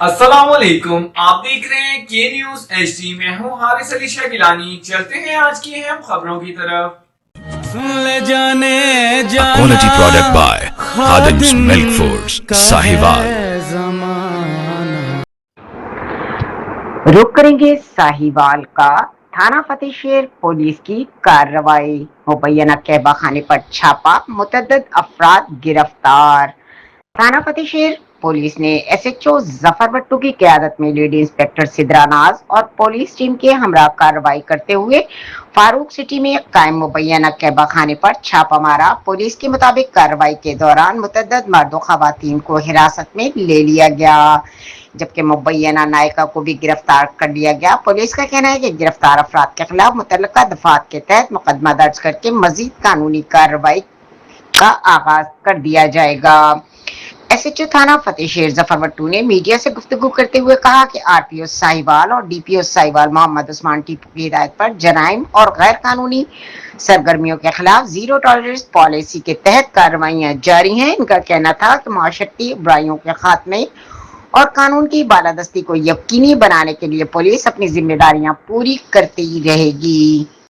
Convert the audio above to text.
अस्सलाम वालेकुम, आप देख रहे हैं के न्यूज एचडी। मैं हूं हारिस अली शाह गिलानी। चलते हैं आज की अहम खबरों की तरफ। A quality product by Khadim's Milk Foods, Sahiwal. रुक करेंगे साहिवाल का। थाना फतेहशेर पुलिस की कार्रवाई। मुबैना कहबा खाने पर छापा, मुतअद्दिद अफराद गिरफ्तार। थाना फतेहशेर पुलिस ने एसएचओ जफर भट्टू की क़यादत में लेडी इंस्पेक्टर सिद्रा नाज और पुलिस टीम के हमरा कार्रवाई करते हुए फारूक सिटी में कायम मुबैना कहबा खाने पर छापा मारा। पुलिस के मुताबिक कार्रवाई के दौरान मुतअद्दिद मर्द व खवातीन को हिरासत में ले लिया गया, जबकि मुबैना नायका को भी गिरफ्तार कर लिया गया। पुलिस का कहना है कि गिरफ्तार अफराद के खिलाफ मुतल्लिका दफात के तहत मुकदमा दर्ज करके मजीद कानूनी कार्रवाई का आगाज कर दिया जाएगा। एसएचओ थाना फतेहशेर जफर भट्टू ने मीडिया से गुफ्तगू करते हुए कहा कि आरपीओ साहिवाल और डीपीओ साहिवाल मोहम्मद उस्मान टीपू की हिदायत पर जराइम और गैर कानूनी सरगर्मियों के खिलाफ जीरो टॉलरेंस पॉलिसी के तहत कार्रवाइयां जारी हैं। इनका कहना था कि माशरती बुराइयों के खात्मे और कानून की बालादस्ती को यकीनी बनाने के लिए पुलिस अपनी जिम्मेदारियां पूरी करती रहेगी।